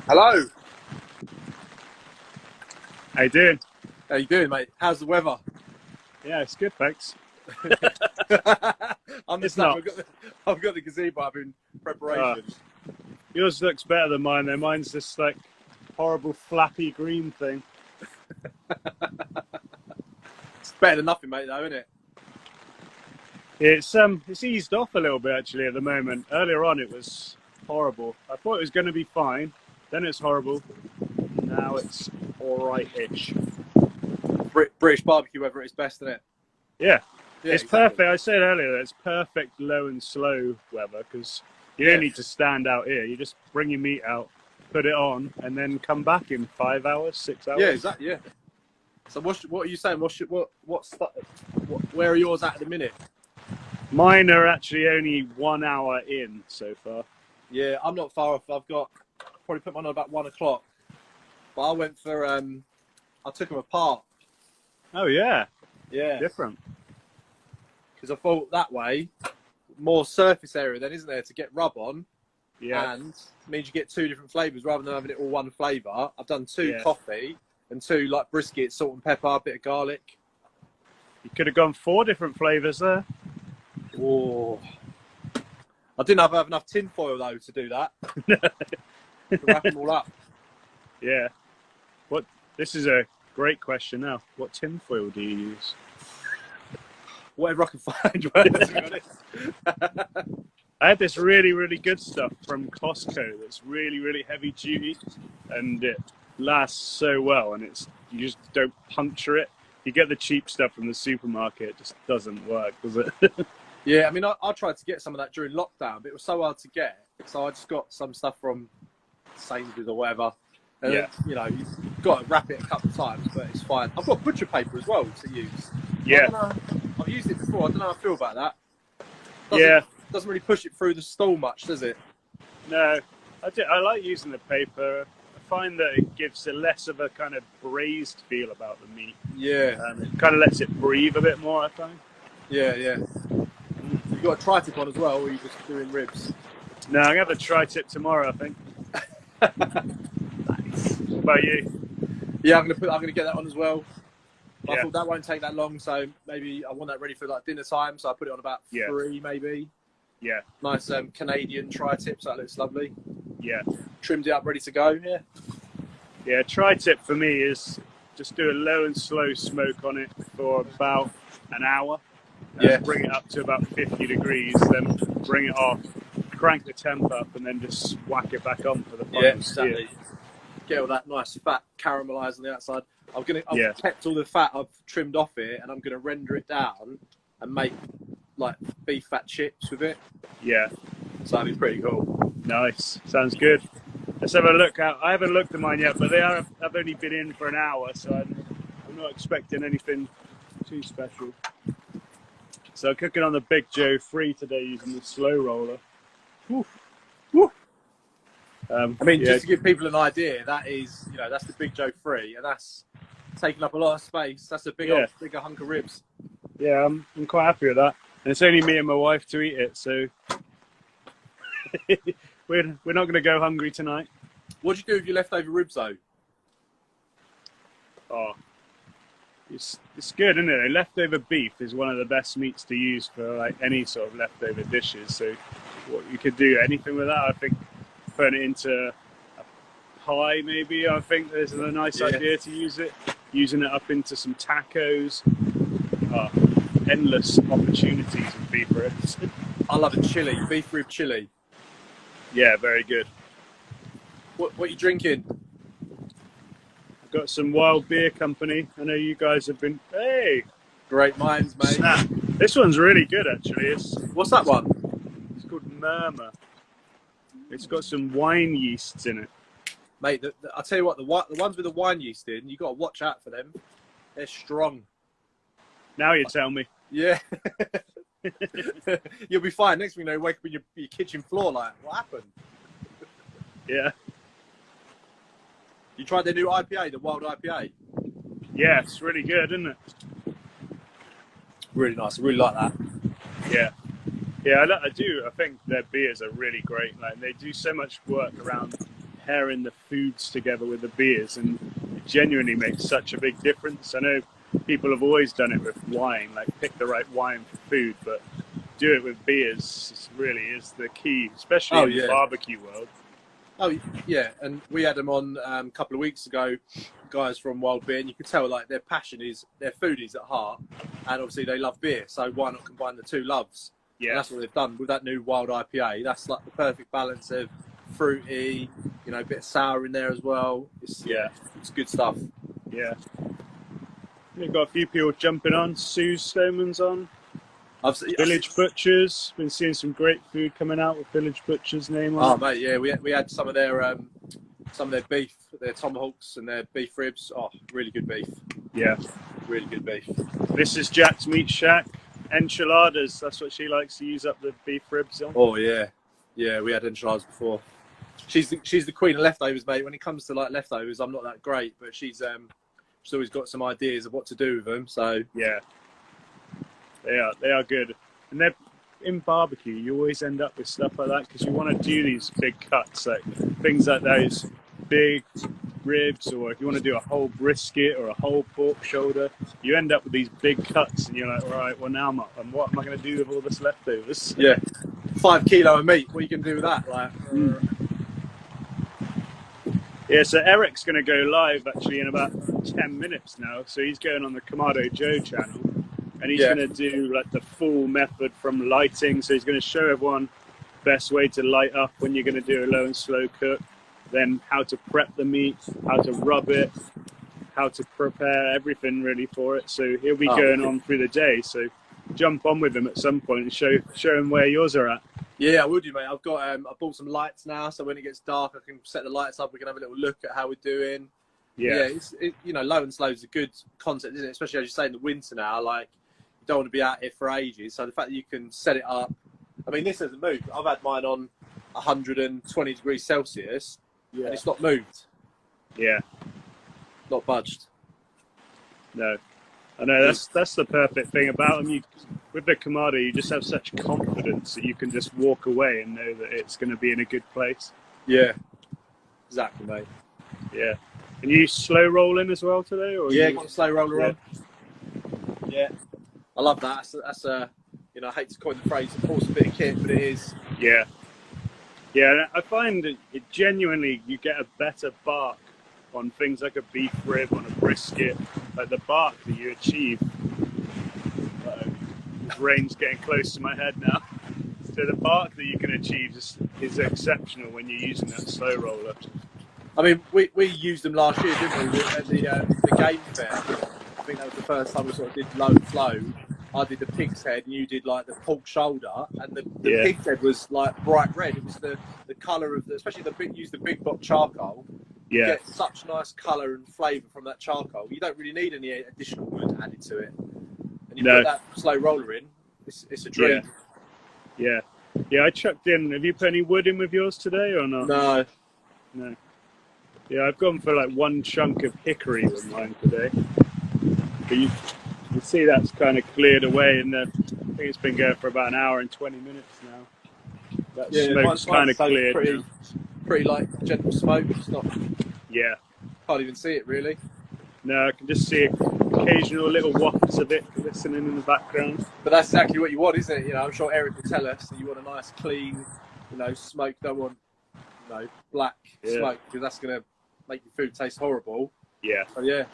Hello. How you doing? How you doing, mate? How's the weather? Yeah, it's good, thanks. I'm It's just not. I've got the gazebo up in preparation. Yours looks better than mine though. Mine's this like horrible flappy green thing. It's better than nothing, mate, though, isn't it? It's eased off a little bit actually at the moment. Earlier on it was horrible. I thought it was going to be fine. Then it's horrible. Now it's alright-ish. British barbecue weather at its best, isn't it? Yeah. Yeah, It's exactly. perfect. I said earlier that it's perfect low and slow weather because you don't need to stand out here. You just bring your meat out, put it on, and then come back in 5 hours, 6 hours. Yeah, exactly. Yeah. So what are you saying? Where are yours at the minute? Mine are actually only 1 hour in so far. Yeah, I'm not far off. I've got probably put mine on about 1 o'clock. But I went for I took them apart. Oh yeah, Yeah. different. Because I thought that way, more surface area then, isn't there, to get rub on? Yeah. And means you get two different flavours rather than having it all one flavour. I've done two Yeah. coffee and two like brisket, salt and pepper, a bit of garlic. You could have gone 4 different flavours there. Oh, I didn't have enough tin foil though to do that. To wrap them all up. Yeah. This is a great question now. What tinfoil do you use? Whatever I can find. To be honest. I had this really, really good stuff from Costco that's really, really heavy duty and it lasts so well and you just don't puncture it. You get the cheap stuff from the supermarket, it just doesn't work, does it? Yeah, I mean, I tried to get some of that during lockdown, but it was so hard to get. So I just got some stuff from Sainsbury's or whatever. And, Yeah. you know, you've got to wrap it a couple of times, but it's fine. I've got butcher paper as well to use. Yeah. I've used it before. I don't know how I feel about that. Doesn't really push it through the stall much, does it? No, I like using the paper. I find that it gives a less of a kind of braised feel about the meat. Yeah. It kind of lets it breathe a bit more, I find. Yeah, yeah. You've got a tri-tip on as well, or are you just doing ribs? No, I'm going to have a tri-tip tomorrow, I think. Nice. What about you? Yeah, I'm gonna get that on as well. But Yeah. I thought that won't take that long, so maybe I want that ready for like dinner time. So I put it on about 3, maybe. Yeah. Nice Canadian tri-tip, so that looks lovely. Yeah. Trimmed it up, ready to go. Yeah. Yeah, tri-tip for me is just do a low and slow smoke on it for about an hour. Yeah. Bring it up to about 50 degrees, then bring it off, crank the temp up, and then just whack it back on for the final sear. Exactly. Get all that nice fat caramelised on the outside. I've kept all the fat I've trimmed off it, and I'm gonna render it down and make like beef fat chips with it. Yeah. So that'd be pretty cool. Nice. Sounds good. Let's have a look out. I haven't looked at mine yet, but I've only been in for an hour, so I'm not expecting anything too special. So cooking on the Big Joe 3 today using the slow roller. Woo. Woo. I mean, just to give people an idea, that is, that's the Big Joe 3, and that's taking up a lot of space. That's a bigger hunk of ribs. Yeah, I'm quite happy with that. And it's only me and my wife to eat it, so we're not going to go hungry tonight. What do you do with your leftover ribs, though? Oh, it's good, isn't it? Leftover beef is one of the best meats to use for like any sort of leftover dishes. So what you could do anything with that, I think. Putting it into a pie, maybe. I think there's a nice idea to use it. Using it up into some tacos. Endless opportunities with beef ribs. I love a chili, beef rib chili. Yeah, very good. What are you drinking? I've got some Wild Beer Company. I know you guys have been. Hey, great minds, mate. Snap. This one's really good, actually. What's that one? It's called Murmur. It's got some wine yeasts in it. Mate, I'll tell you what, the ones with the wine yeast in, you got to watch out for them. They're strong. Now you tell me. Yeah. You'll be fine. Next thing you know, you wake up on your kitchen floor like, what happened? Yeah. You tried their new IPA, the Wild IPA? Yeah, it's really good, isn't it? Really nice. I really like that. Yeah. Yeah, I do. I think their beers are really great. Like, they do so much work around pairing the foods together with the beers, and it genuinely makes such a big difference. I know people have always done it with wine, like pick the right wine for food, but do it with beers really is the key, especially in the barbecue world. Oh yeah, and we had them on a couple of weeks ago, guys from Wild Beer, and you could tell like their passion is their foodies at heart, and obviously they love beer, so why not combine the two loves? Yeah, and that's what they've done with that new Wild IPA. That's like the perfect balance of fruity, you know, a bit of sour in there as well. It's good stuff. Yeah, we've got a few people jumping on. Sue Stoneman's on. Village Butchers, been seeing some great food coming out with Village Butchers' name on. Oh mate, yeah, we had some of their beef, their tomahawks and their beef ribs. Oh, really good beef. Yeah, really good beef. This is Jack's Meat Shack. Enchiladas, that's what she likes to use up the beef ribs on. Oh yeah, yeah, we had enchiladas before. She's the queen of leftovers, mate. When it comes to like leftovers, I'm not that great, but she's always got some ideas of what to do with them. So yeah. They are good, and they're in barbecue. You always end up with stuff like that because you want to do these big cuts, like things like those big ribs, or if you want to do a whole brisket or a whole pork shoulder, you end up with these big cuts, and you're like, all right, well now what am I going to do with all this leftovers? Yeah, 5 kilo of meat. What are you going to do with that? Like, Yeah, so Eric's going to go live actually in about 10 minutes now. So he's going on the Kamado Joe channel. And he's going to do like the full method from lighting. So he's going to show everyone best way to light up when you're going to do a low and slow cook, then how to prep the meat, how to rub it, how to prepare everything really for it. So he'll be going on through the day. So jump on with him at some point and show him where yours are at. Yeah, I will do, mate. I've got I bought some lights now, so when it gets dark, I can set the lights up. We can have a little look at how we're doing. Yeah, you know, low and slow is a good concept, isn't it? Especially as you say in the winter now, like. Don't want to be out here for ages, so the fact that you can set it up. I mean, this hasn't moved. I've had mine on 120 degrees Celsius, and it's not moved. Yeah, not budged. No, I know that's the perfect thing about them. With the Kamado, you just have such confidence that you can just walk away and know that it's going to be in a good place. Yeah, exactly, mate. Yeah, and you slow rolling as well today, or got a slow roller on. Yeah. I love that. That's a, you know, I hate to coin the phrase, of course, a bit of kit, but it is. Yeah. Yeah, I find that it genuinely, you get a better bark on things like a beef rib, on a brisket, like the bark that you achieve. This rain's getting close to my head now. So the bark that you can achieve is exceptional when you're using that slow roller. I mean, we used them last year, didn't we, at the game fair. I think that was the first time we sort of did low flow. I did the pig's head, and you did like the pork shoulder, and the pig's head was like bright red. It was the colour of especially use the big block charcoal. You get such nice colour and flavour from that charcoal. You don't really need any additional wood added to it. And you put that slow roller in, it's a dream. Yeah, I chucked in. Have you put any wood in with yours today or not? No. Yeah, I've gone for like one chunk of hickory with mine today. But you see that's kind of cleared away, and I think it's been going for about an hour and 20 minutes now. That smoke's kind of cleared. Pretty like gentle smoke. It's not. Yeah. Can't even see it really. No, I can just see occasional little wafts of it glistening in the background. But that's exactly what you want, isn't it? You know, I'm sure Eric will tell us that you want a nice, clean, you know, smoke. Don't want, you know, black smoke, because that's going to make your food taste horrible. Yeah. So, yeah.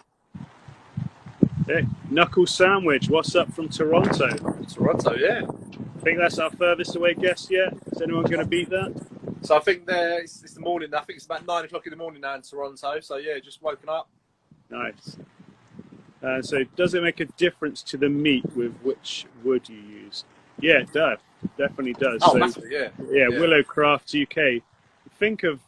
Hey, Knuckle Sandwich, what's up from Toronto? Toronto, yeah. I think that's our furthest away guest yet. Is anyone going to beat that? So I think it's the morning. I think it's about 9 o'clock in the morning now in Toronto. So yeah, just woken up. Nice. So does it make a difference to the meat with which wood you use? Yeah, it does. Definitely does. Oh, massively, yeah. Willow Crafts UK. Think of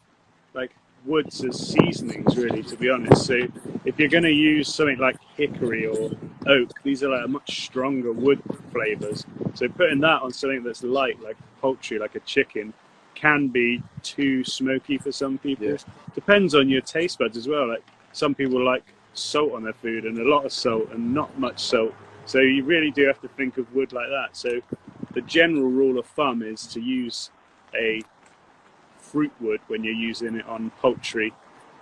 like woods as seasonings, really, to be honest. So if you're going to use something like hickory or oak, these are like much stronger wood flavors. So putting that on something that's light, like poultry, like a chicken, can be too smoky for some people. Yeah. Depends on your taste buds as well. Like some people like salt on their food and a lot of salt and not much salt. So you really do have to think of wood like that. So the general rule of thumb is to use a fruit wood when you're using it on poultry,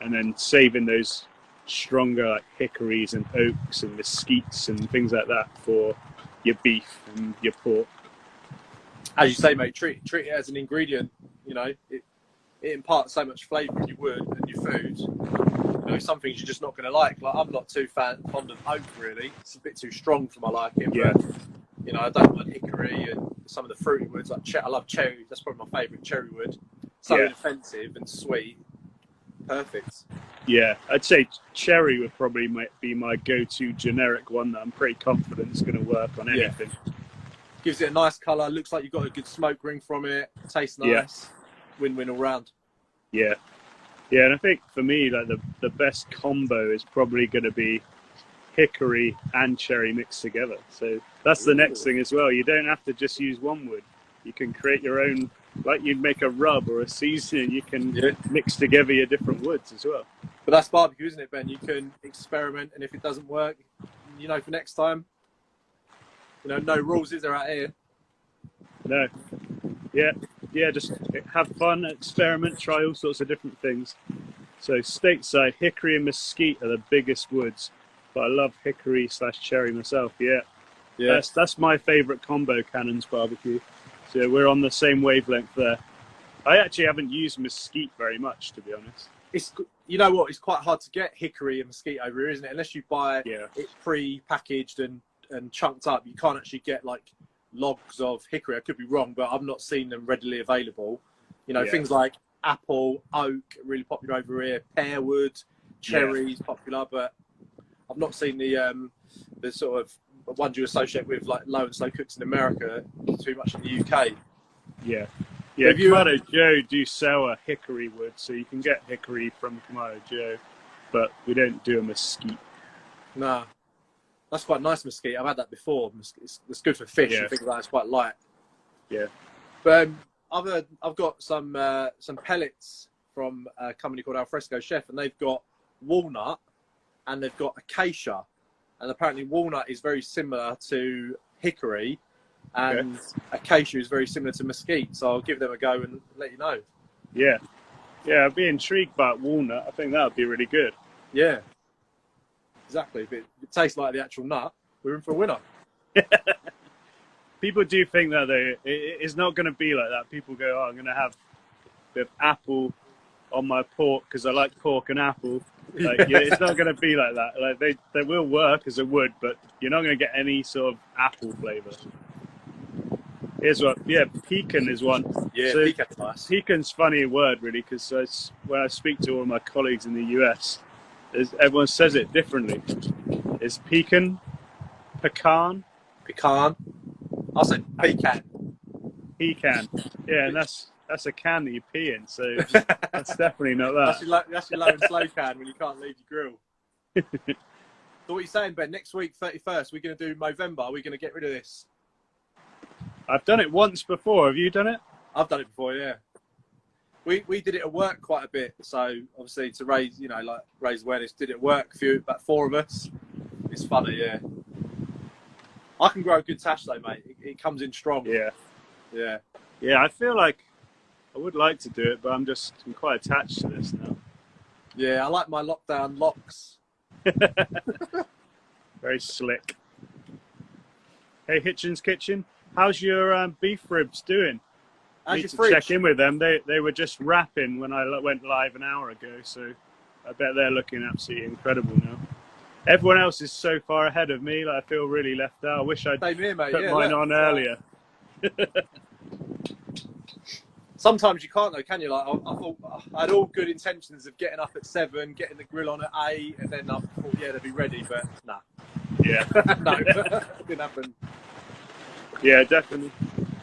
and then saving those stronger like hickories and oaks and mesquites and things like that for your beef and your pork. As you say, mate, treat it as an ingredient. You know, it imparts so much flavour in your wood and your food. You know, some things you're just not going to like. Like, I'm not too fond of oak, really. It's a bit too strong for my liking. Yeah. But, you know, I don't like hickory and some of the fruity woods. Like I love cherry. That's probably my favourite, cherry wood. So inoffensive and sweet. Perfect. Yeah, I'd say cherry would probably be my go-to generic one that I'm pretty confident is going to work on anything. Yeah. Gives it a nice colour. Looks like you've got a good smoke ring from it. Tastes nice. Win-win all round. Yeah. Yeah, and I think for me, like the best combo is probably going to be hickory and cherry mixed together. So that's the next thing as well. You don't have to just use one wood. You can create your own, like you'd make a rub or a seasoning. You can mix together your different woods as well. But that's barbecue, isn't it, Ben? You can experiment, and if it doesn't work, you know, for next time, you know, no rules is there out here. No. Yeah, just have fun, experiment, try all sorts of different things. So stateside, hickory and mesquite are the biggest woods, but I love hickory / cherry myself. Yeah. That's my favourite combo, Cannon's barbecue. So we're on the same wavelength there. I actually haven't used mesquite very much, to be honest. You know what? It's quite hard to get hickory and mesquite over here, isn't it? Unless you buy it pre-packaged and chunked up, you can't actually get like logs of hickory. I could be wrong, but I've not seen them readily available. You know, things like apple, oak, really popular over here. Pearwood, cherries, popular, but I've not seen the sort of ones you associate with like low and slow cooks in America too much in the UK. Yeah, Kamado Joe do sell a hickory wood, so you can get hickory from Kamado Joe, but we don't do a mesquite. No. That's quite nice mesquite. I've had that before. It's good for fish and things like that. It's quite light. Yeah. But I've got some pellets from a company called Alfresco Chef, and they've got walnut and they've got acacia. And apparently walnut is very similar to hickory, and acacia is very similar to mesquite. So I'll give them a go and let you know. Yeah. I'd be intrigued about walnut. I think that would be really good. Yeah. Exactly. If it tastes like the actual nut, we're in for a winner. People do think that it's not going to be like that. People go, "Oh, I'm going to have a bit of apple on my pork because I like pork and apple." Like, it's not going to be like that. Like they will work as a wood, but you're not going to get any sort of apple flavour. Here's what, pecan is one. Yeah, so pecan's nice. Pecan's funny word, really, because when I speak to all of my colleagues in the US, everyone says it differently. Is pecan, pecan? Pecan. I'll say pecan. Pecan. Yeah, and that's a can that you pee in, so that's definitely not that. That's your low and slow can when you can't leave your grill. So what are you saying, Ben? Next week, 31st, we're going to do Movember. We're going to get rid of this. I've done it once before. Have you done it? I've done it before, yeah. We did it at work quite a bit, so obviously to raise awareness. Did it at work? About 4 of us. It's funny, yeah. I can grow a good tash though, mate. It comes in strong. Yeah. I feel like I would like to do it, but I'm quite attached to this now. Yeah, I like my lockdown locks. Very slick. Hey, Hitchin's Kitchen, how's your beef ribs doing? I need to check in with them. They were just wrapping when I went live an hour ago, so I bet they're looking absolutely incredible now. Everyone else is so far ahead of me, like I feel really left out. I wish I'd put mine on earlier. Sometimes you can't though, can you? Like I thought I had all good intentions of getting up at 7, getting the grill on at 8, and then I thought, they'll be ready, but nah. Yeah. No, it didn't happen. Yeah, definitely.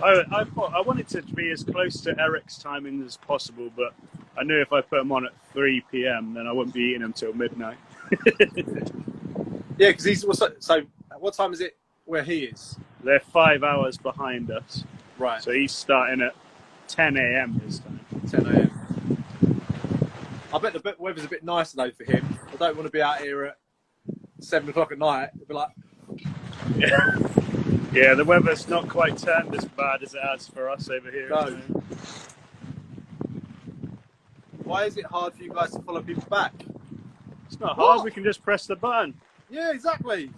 I thought I wanted to be as close to Eric's timing as possible, but I knew if I put them on at 3 p.m, then I wouldn't be eating them till midnight. Yeah, because so what time is it where he is? They're 5 hours behind us. Right. So he's starting at 10 a.m. this time. 10 a.m. I bet the weather's a bit nicer though for him. I don't want to be out here at 7 o'clock at night. It'd be like... Yeah, the weather's not quite turned as bad as it has for us over here. No. Why is it hard for you guys to follow people back? It's not hard. We can just press the button. Yeah, exactly.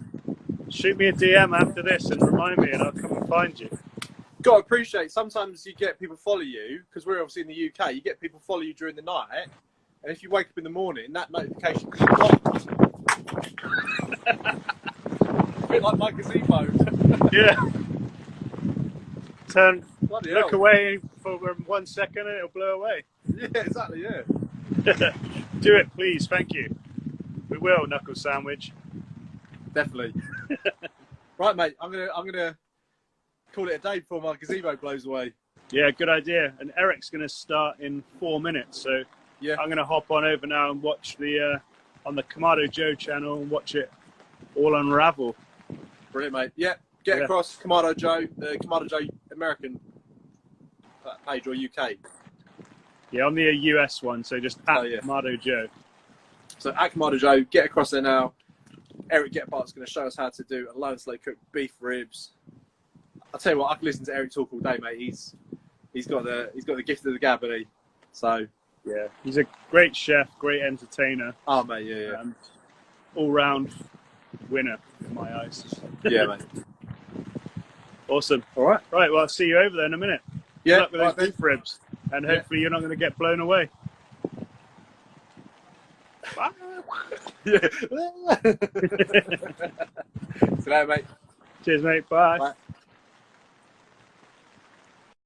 Shoot me a DM after this and remind me, and I'll come and find you. Got to appreciate. Sometimes you get people follow you because we're obviously in the UK. You get people follow you during the night, and if you wake up in the morning, that notification is blocked. A bit like my gazebo. Yeah. Bloody Look hell. away for 1 second, and it'll blow away. Yeah, exactly. Yeah. Do it, please. Thank you. We will, Knuckle Sandwich. Definitely. Right, mate. I'm gonna call it a day before my gazebo blows away. Yeah, good idea. And Eric's going to start in 4 minutes, so Yeah. I'm going to hop on over now and watch the on the Kamado Joe channel and watch it all unravel. Brilliant, mate. Yeah. Get across Kamado Joe, the Kamado Joe American page or UK. Yeah, on the US one, so just at Kamado Joe. So at Kamado Joe, get across there now. Eric Getbart's going to show us how to do a low and slow cooked beef ribs. I'll tell you what, I can listen to Eric talk all day, mate. He's got the gift of the gab, hasn't he? So yeah, he's a great chef, great entertainer. Oh, mate, yeah. All round winner in my eyes. Yeah, mate. Awesome. All right. Right, well, I'll see you over there in a minute. Yeah. Good luck with those beef ribs, and hopefully you're not going to get blown away. Yeah. See you later, mate. Cheers, mate. Bye. Bye.